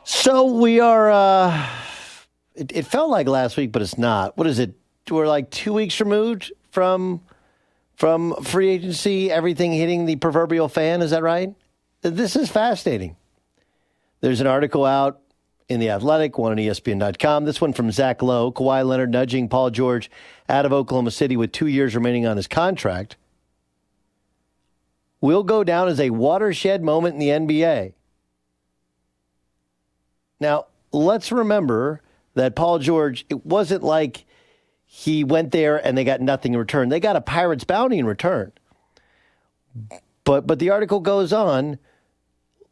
So we are, it felt like last week, but it's not. What is it? We're like 2 weeks removed from free agency, everything hitting the proverbial fan. Is that right? This is fascinating. There's an article out in The Athletic, one on ESPN.com. This one from Zach Lowe. Kawhi Leonard nudging Paul George out of Oklahoma City with 2 years remaining on his contract will go down as a watershed moment in the NBA. Now, let's remember that Paul George, it wasn't like he went there and they got nothing in return. They got a Pirates bounty in return. But the article goes on,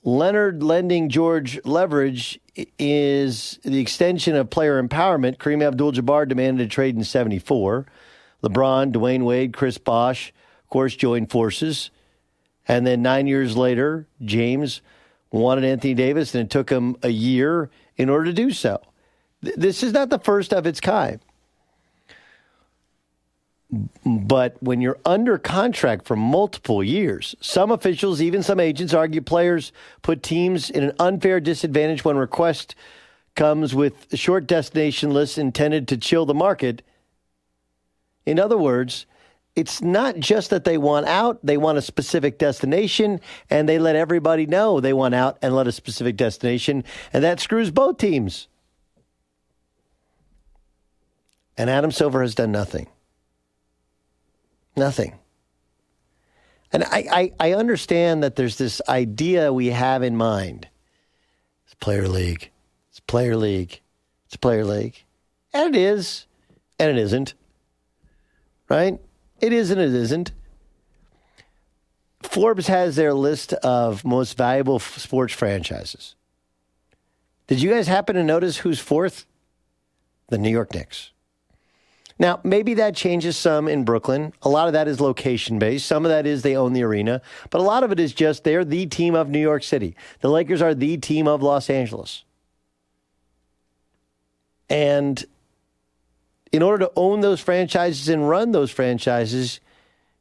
Leonard lending George leverage is the extension of player empowerment. Kareem Abdul-Jabbar demanded a trade in 74. LeBron, Dwayne Wade, Chris Bosh, of course, joined forces. And then 9 years later, James wanted Anthony Davis, and it took him a year in order to do so. This is not the first of its kind. But when you're under contract for multiple years, some officials, even some agents, argue players put teams in an unfair disadvantage when request comes with short destination lists intended to chill the market. In other words, it's not just that they want out, they want a specific destination, and they let everybody know they want out and let a specific destination, and that screws both teams. And Adam Silver has done nothing. Nothing. And I understand that there's this idea we have in mind. It's player league. It's player league. It's a player league. And it is. And it isn't. Right? It is and it isn't. Forbes has their list of most valuable sports franchises. Did you guys happen to notice who's fourth? The New York Knicks. Now, maybe that changes some in Brooklyn. A lot of that is location-based. Some of that is they own the arena. But a lot of it is just they're the team of New York City. The Lakers are the team of Los Angeles. And in order to own those franchises and run those franchises,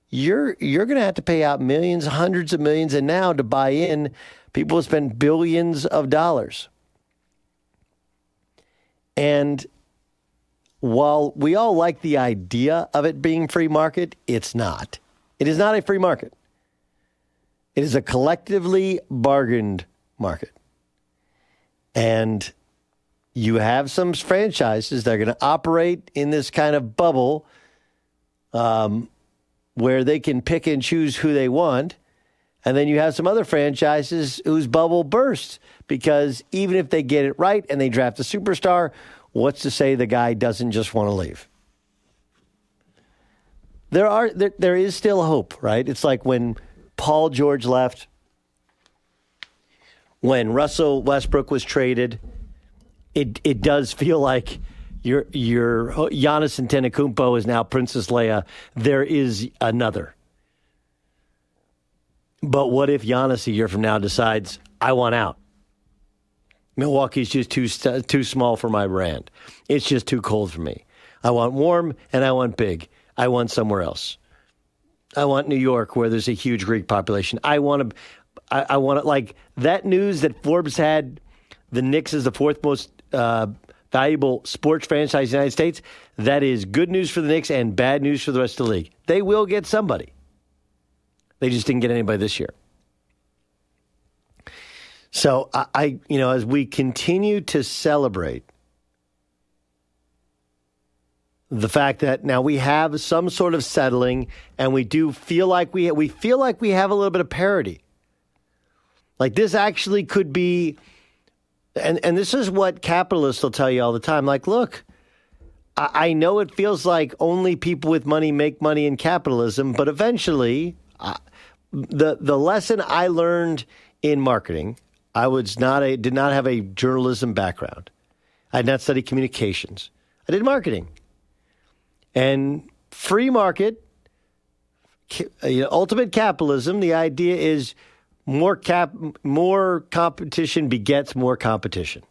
you're going to have to pay out millions, hundreds of millions, and now to buy in, people will spend billions of dollars. And while we all like the idea of it being free market, it's not. It is not a free market. It is a collectively bargained market. And you have some franchises that are going to operate in this kind of bubble where they can pick and choose who they want. And then you have some other franchises whose bubble bursts because even if they get it right and they draft a superstar, what's to say the guy doesn't just want to leave? There is still hope, right? It's like when Paul George left, when Russell Westbrook was traded. It does feel like your Giannis Antetokounmpo is now Princess Leia. There is another. But what if Giannis a year from now decides, I want out? Milwaukee's just too small for my brand. It's just too cold for me. I want warm and I want big. I want somewhere else. I want New York where there's a huge Greek population. I want to like that news that Forbes had the Knicks is the fourth most valuable sports franchise in the United States. That is good news for the Knicks and bad news for the rest of the league. They will get somebody. They just didn't get anybody this year. So, as we continue to celebrate the fact that now we have some sort of settling, and we do feel like we have a little bit of parity. Like this actually could be, and this is what capitalists will tell you all the time. Like, look, I know it feels like only people with money make money in capitalism, but eventually, the lesson I learned in marketing. I did not have a journalism background. I did not study communications. I did marketing. And free market, ultimate capitalism, the idea is more competition begets more competition.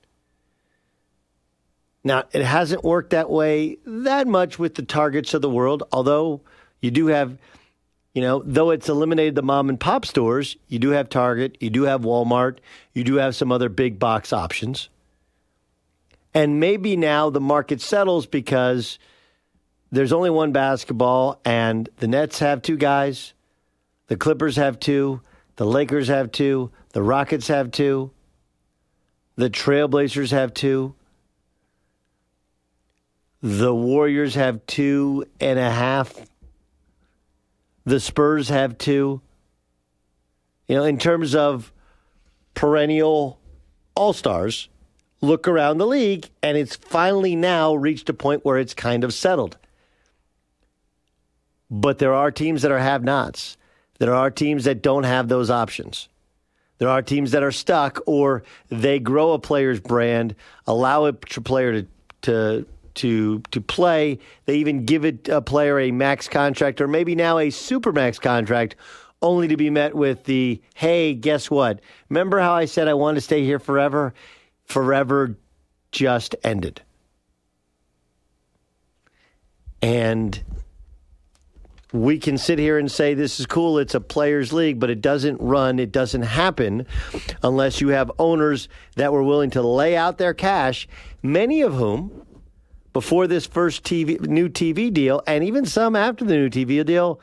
Now, it hasn't worked that way that much with the Targets of the world, although you do have Though it's eliminated the mom and pop stores, you do have Target, you do have Walmart, you do have some other big box options. And maybe now the market settles because there's only one basketball, and the Nets have two guys, the Clippers have two, the Lakers have two, the Rockets have two, the Trailblazers have two, the Warriors have 2.5, the Spurs have two. In terms of perennial all-stars, look around the league, and it's finally now reached a point where it's kind of settled. But there are teams that are have-nots. There are teams that don't have those options. There are teams that are stuck, or they grow a player's brand, allow a player to play. They even give a player a max contract, or maybe now a super max contract, only to be met with the, hey, guess what? Remember how I said I wanted to stay here forever? Forever just ended. And we can sit here and say this is cool, it's a players' league, but it doesn't happen unless you have owners that were willing to lay out their cash, many of whom, before this first new TV deal, and even some after the new TV deal,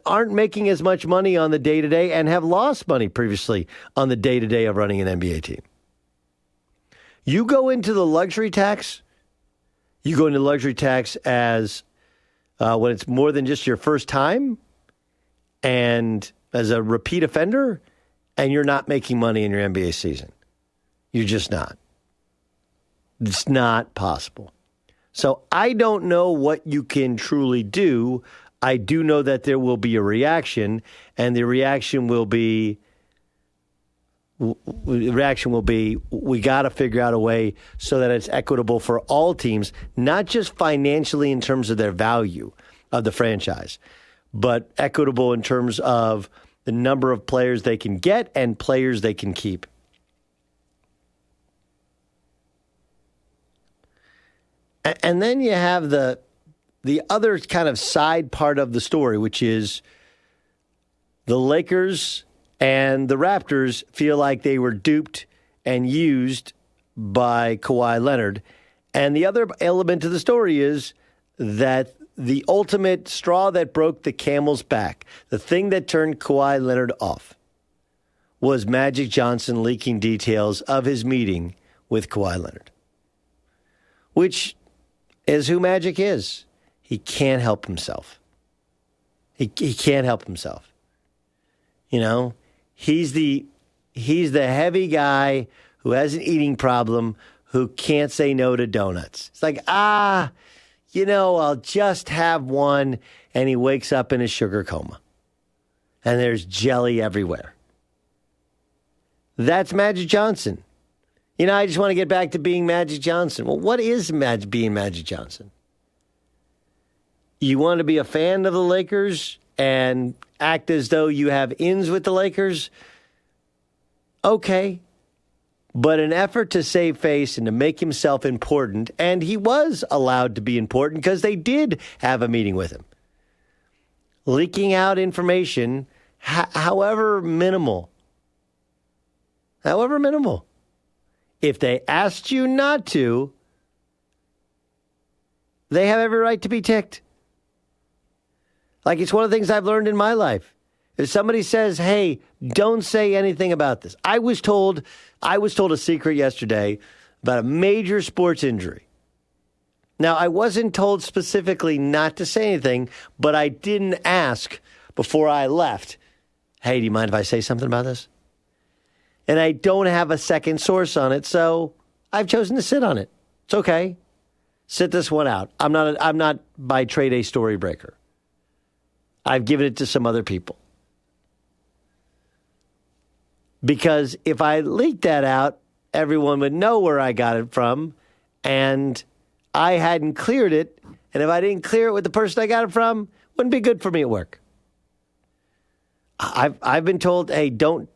aren't making as much money on the day-to-day and have lost money previously on the day-to-day of running an NBA team. You go into the luxury tax as when it's more than just your first time and as a repeat offender, and you're not making money in your NBA season. You're just not. It's not possible. So I don't know what you can truly do. I do know that there will be a reaction, and the reaction will be we got to figure out a way so that it's equitable for all teams, not just financially in terms of their value of the franchise, but equitable in terms of the number of players they can get and players they can keep. And then you have the other kind of side part of the story, which is the Lakers and the Raptors feel like they were duped and used by Kawhi Leonard. And the other element of the story is that the ultimate straw that broke the camel's back, the thing that turned Kawhi Leonard off, was Magic Johnson leaking details of his meeting with Kawhi Leonard, which is who Magic is. He can't help himself. He can't help himself. He's the heavy guy who has an eating problem, who can't say no to donuts. It's like, I'll just have one, and he wakes up in a sugar coma. And there's jelly everywhere. That's Magic Johnson. I just want to get back to being Magic Johnson. Well, what is being Magic Johnson? You want to be a fan of the Lakers and act as though you have ins with the Lakers? Okay. But an effort to save face and to make himself important, and he was allowed to be important because they did have a meeting with him. Leaking out information, however minimal. If they asked you not to, they have every right to be ticked. Like, it's one of the things I've learned in my life. If somebody says, hey, don't say anything about this. I was told a secret yesterday about a major sports injury. Now, I wasn't told specifically not to say anything, but I didn't ask before I left, hey, do you mind if I say something about this? And I don't have a second source on it, so I've chosen to sit on it. It's okay. Sit this one out. I'm not by trade a story breaker. I've given it to some other people. Because if I leaked that out, everyone would know where I got it from, and I hadn't cleared it. And if I didn't clear it with the person I got it from, wouldn't be good for me at work. I've been told, hey, don't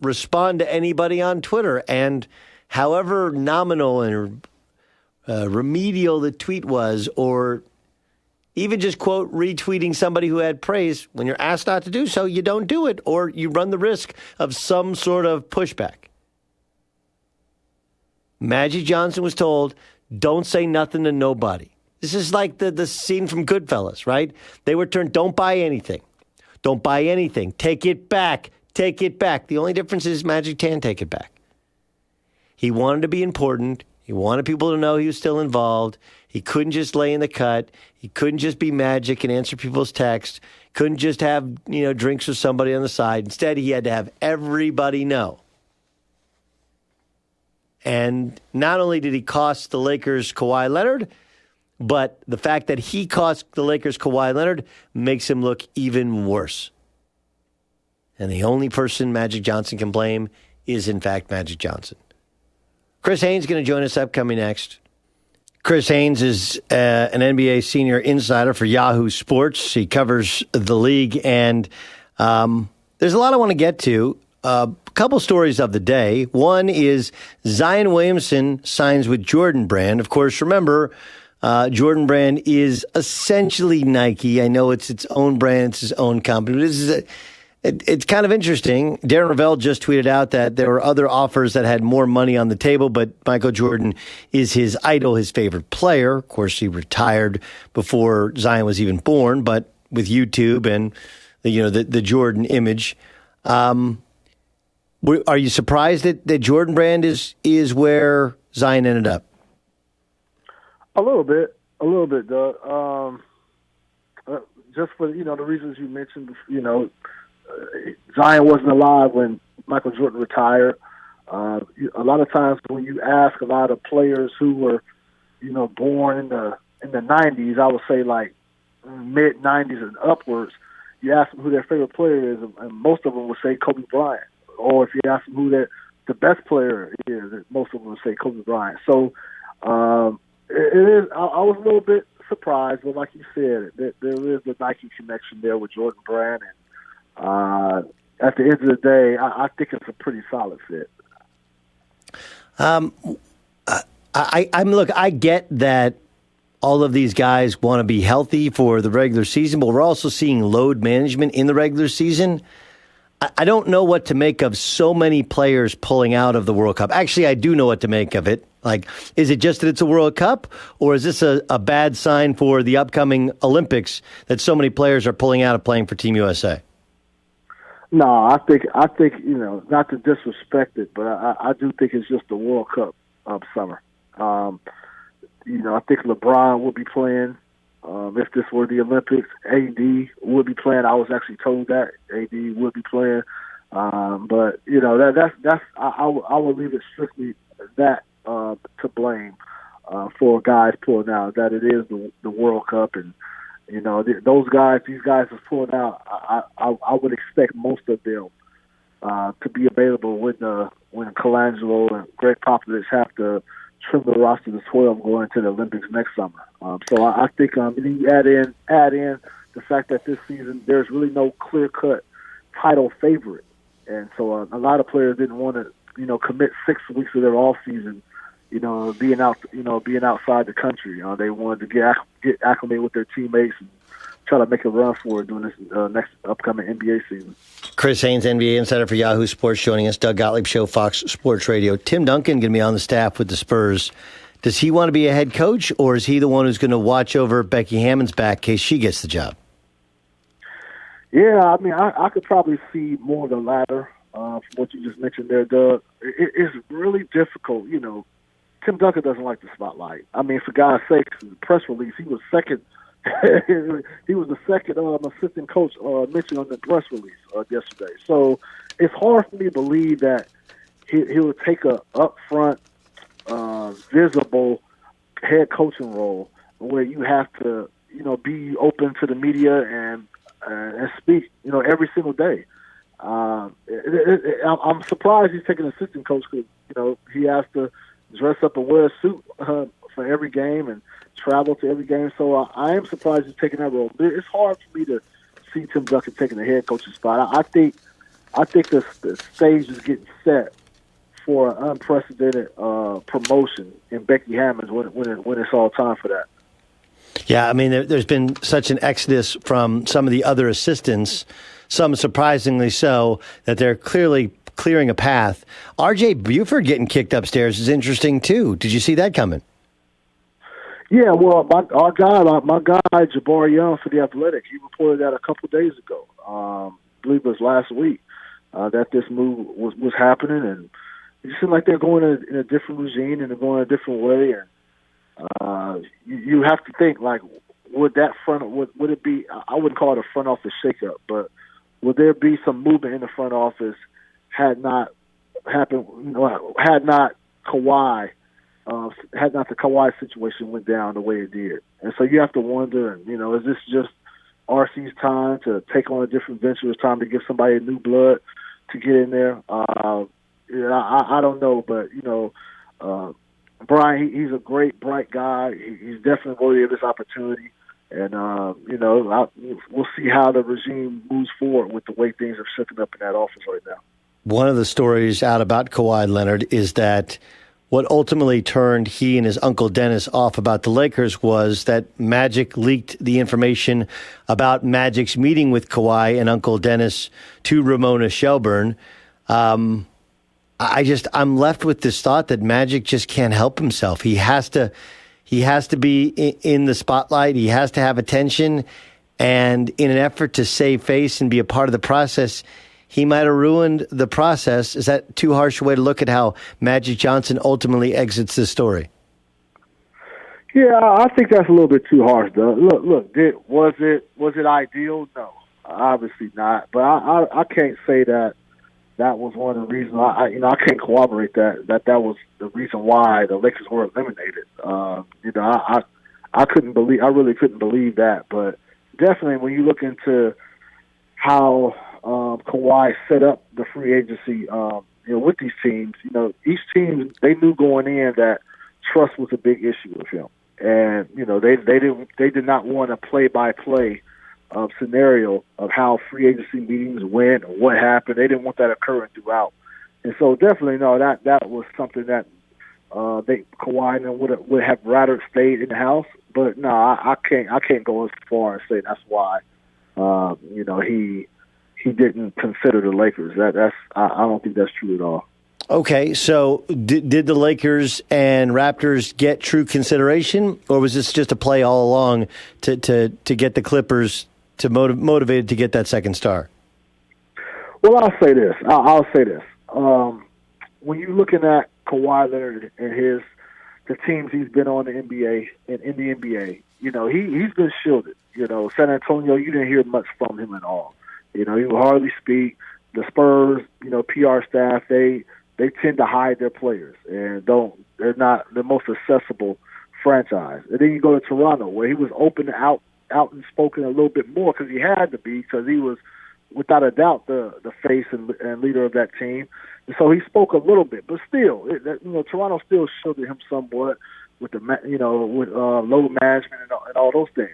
respond to anybody on Twitter. And however nominal and remedial the tweet was, or even just, quote, retweeting somebody who had praise, when you're asked not to do so, you don't do it, or you run the risk of some sort of pushback. Magic Johnson was told, don't say nothing to nobody. This is like the scene from Goodfellas, right? They were turned, don't buy anything. Don't buy anything. Take it back. Take it back. The only difference is Magic can take it back. He wanted to be important. He wanted people to know he was still involved. He couldn't just lay in the cut. He couldn't just be Magic and answer people's texts. Couldn't just have, drinks with somebody on the side. Instead, he had to have everybody know. And not only did he cost the Lakers Kawhi Leonard, but the fact that he cost the Lakers Kawhi Leonard makes him look even worse. And the only person Magic Johnson can blame is, in fact, Magic Johnson. Chris Haynes is going to join us upcoming next. Chris Haynes is an NBA senior insider for Yahoo Sports. He covers the league, and there's a lot I want to get to. A couple stories of the day. One is Zion Williamson signs with Jordan Brand. Of course, remember, Jordan Brand is essentially Nike. I know it's its own brand, it's its own company. But it's kind of interesting. Darren Ravel just tweeted out that there were other offers that had more money on the table, but Michael Jordan is his idol, his favorite player. Of course, he retired before Zion was even born, but with YouTube and the Jordan image. Are you surprised that Jordan Brand is where Zion ended up? A little bit, Doug. Just for the reasons you mentioned. Zion wasn't alive when Michael Jordan retired. A lot of times when you ask a lot of players who were, born in the '90s, I would say like mid '90s and upwards, you ask them who their favorite player is, and most of them would say Kobe Bryant. Or if you ask them who the best player is, most of them would say Kobe Bryant. So it is. I was a little bit surprised, but like you said, there is the Nike connection there with Jordan Brand, and at the end of the day, I think it's a pretty solid fit. I get that all of these guys want to be healthy for the regular season, but we're also seeing load management in the regular season. I don't know what to make of so many players pulling out of the World Cup. Actually, I do know what to make of it. Like, is it just that it's a World Cup, or is this a bad sign for the upcoming Olympics that so many players are pulling out of playing for Team USA? No, I think not to disrespect it, but I do think it's just the World Cup summer. I think LeBron will be playing. If this were the Olympics, AD would be playing. I was actually told that AD would be playing, but that's I will leave it strictly that to blame for guys pulling out. That it is the World Cup, and these guys are pulling out. I would expect most of them to be available when Colangelo and Greg Popovich have to trim the roster to 12 going into the Olympics next summer. So I think you add in the fact that this season there's really no clear-cut title favorite, and so a lot of players didn't want to commit 6 weeks of their off season, being outside the country. They wanted to get acclimated with their teammates and try to make a run for it during this next upcoming NBA season. Chris Haynes, NBA insider for Yahoo Sports, joining us. Doug Gottlieb Show, Fox Sports Radio. Tim Duncan going to be on the staff with the Spurs. Does he want to be a head coach, or is he the one who's going to watch over Becky Hammond's back in case she gets the job? Yeah, I could probably see more of the latter from what you just mentioned there, Doug. It's really difficult. Tim Duncan doesn't like the spotlight. For God's sake, the press release, he was second. He was the second assistant coach mentioned on the press release yesterday. So it's hard for me to believe that he would take a upfront, visible head coaching role where you have to, be open to the media and speak, every single day. I'm surprised he's taking an assistant coach because, he has to dress up and wear a suit for every game and travel to every game. So I am surprised he's taking that role. It's hard for me to see Tim Duncan taking the head coaching spot. I think the stage is getting set for an unprecedented promotion in Becky Hammond when it's all time for that. Yeah, I mean, there's been such an exodus from some of the other assistants, some surprisingly so, that they're clearly clearing a path. R.J. Buford getting kicked upstairs is interesting, too. Did you see that coming? Yeah, well, my guy, Jabari Young for The Athletic, he reported that a couple days ago. I believe it was last week, that this move was happening, and it seemed like they're going in a different regime and they're going a different way. And you have to think, like, would it be? I wouldn't call it a front office shakeup, but would there be some movement in the front office had not happened? Had not the Kawhi situation went down the way it did. And so you have to wonder, is this just RC's time to take on a different venture? It's time to give somebody new blood to get in there. I don't know, but, Brian, he's a great, bright guy. He's definitely worthy of this opportunity. And, we'll see how the regime moves forward with the way things are shooking up in that office right now. One of the stories out about Kawhi Leonard is that what ultimately turned he and his uncle Dennis off about the Lakers was that Magic leaked the information about Magic's meeting with Kawhi and Uncle Dennis to Ramona Shelburne. I'm left with this thought that Magic just can't help himself. He has to be in the spotlight. He has to have attention. And in an effort to save face and be a part of the process, he might have ruined the process. Is that too harsh a way to look at how Magic Johnson ultimately exits this story? Yeah, I think that's a little bit too harsh, though. Look, was it ideal? No, obviously not. But I can't say that was one of the reasons. I can't corroborate that was the reason why the Lakers were eliminated. I really couldn't believe that. But definitely, when you look into how Kawhi set up the free agency, with these teams, each team, they knew going in that trust was a big issue with him. And, they did not want a play-by-play scenario of how free agency meetings went or what happened. They didn't want that occurring throughout. And so definitely, no, that was something that Kawhi and them would have rather stayed in the house. But no, I can't go as far and say that's why, he didn't consider the Lakers. I don't think that's true at all. Okay, so did the Lakers and Raptors get true consideration, or was this just a play all along to get the Clippers to motivated to get that second star? Well, I'll say this. When you're looking at Kawhi Leonard and the teams he's been on in the NBA, he's been shielded. San Antonio, you didn't hear much from him at all. He would hardly speak. The Spurs, PR staff, they tend to hide their players and they're not the most accessible franchise. And then you go to Toronto, where he was open out and spoken a little bit more because he had to be, because he was without a doubt the face and leader of that team. And so he spoke a little bit, but still, Toronto still shielded him somewhat with with load management and all those things.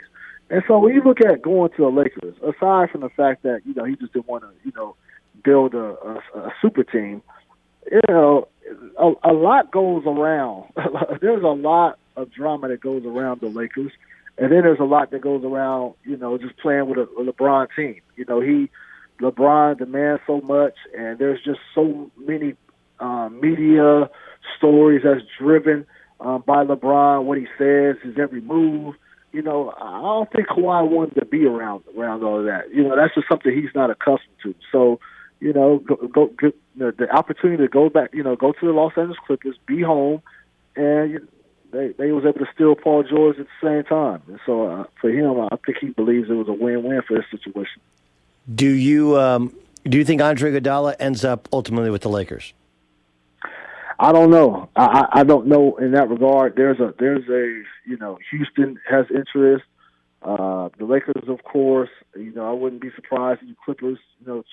And so when you look at going to the Lakers, aside from the fact that, he just didn't want to, build a super team, a lot goes around. There's a lot of drama that goes around the Lakers. And then there's a lot that goes around, just playing with a LeBron team. LeBron demands so much, and there's just so many media stories that's driven by LeBron, what he says, his every move. I don't think Kawhi wanted to be around all of that. That's just something he's not accustomed to. So, the opportunity to go back, go to the Los Angeles Clippers, be home, and they was able to steal Paul George at the same time. And so for him, I think he believes it was a win-win for this situation. Do you think Andre Iguodala ends up ultimately with the Lakers? I don't know. I don't know in that regard. There's a Houston has interest. The Lakers, of course. I wouldn't be surprised if the Clippers,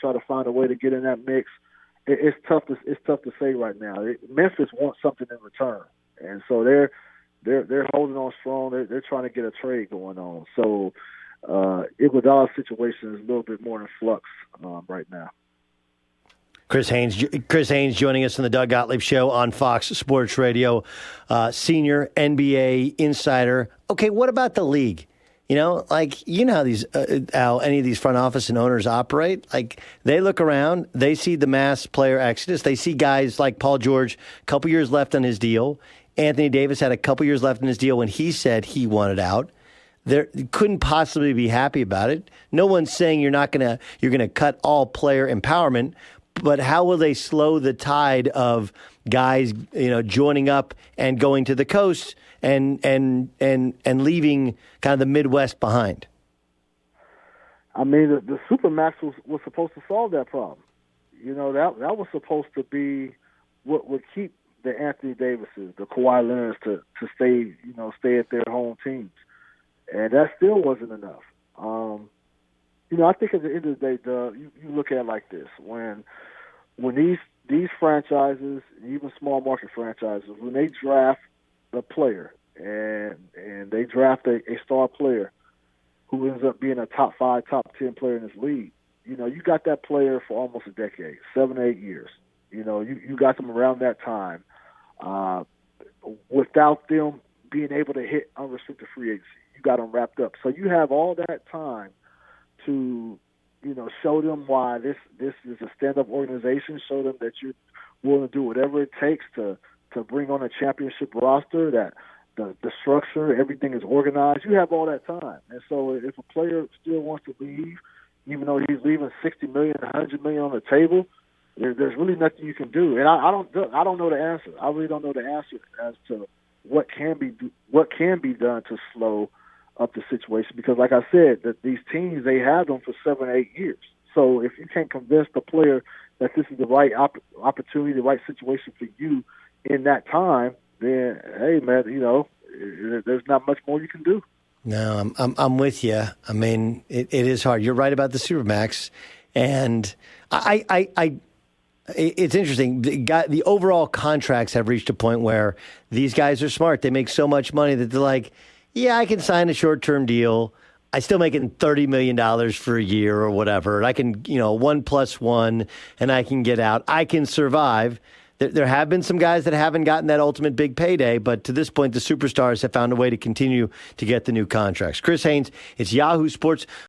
try to find a way to get in that mix. It's tough to say right now. Memphis wants something in return, and so they're holding on strong. They're trying to get a trade going on. So Iguodala's situation is a little bit more in flux right now. Chris Haynes joining us on the Doug Gottlieb Show on Fox Sports Radio, senior NBA insider. Okay, what about the league? How any of these front office and owners operate. Like, they look around, they see the mass player exodus. They see guys like Paul George, a couple years left on his deal. Anthony Davis had a couple years left in his deal when he said he wanted out. They couldn't possibly be happy about it. No one's saying you're gonna cut all player empowerment, but how will they slow the tide of guys, joining up and going to the coast and leaving kind of the Midwest behind? I mean, the Supermax was supposed to solve that problem. That was supposed to be what would keep the Anthony Davises, the Kawhi Leonards to stay at their home teams. And that still wasn't enough. I think at the end of the day, Doug, you look at it like this. When these franchises, even small market franchises, when they draft a player and they draft a star player who ends up being a top 5, top 10 player in this league, you got that player for almost a decade, 7 or 8 years. You got them around that time without them being able to hit unrestricted free agency. You got them wrapped up. So you have all that time to, show them why this is a stand-up organization, show them that you're willing to do whatever it takes to bring on a championship roster, that the structure, everything is organized. You have all that time. And so if a player still wants to leave, even though he's leaving $60 million, $100 million on the table, there's really nothing you can do. And I don't know the answer. I really don't know the answer as to what can be done to slow up the situation, because like I said, that these teams, they have them for 7 or 8 years. So if you can't convince the player that this is the right opportunity, the right situation for you in that time, then hey man, there's not much more you can do. No, I'm with you. I mean, it is hard. You're right about the Supermax, and it's interesting. The overall contracts have reached a point where these guys are smart. They make so much money that they're like, yeah, I can sign a short-term deal. I still making $30 million for a year or whatever. And I can, 1+1, and I can get out. I can survive. There have been some guys that haven't gotten that ultimate big payday, but to this point, the superstars have found a way to continue to get the new contracts. Chris Haynes, it's Yahoo Sports.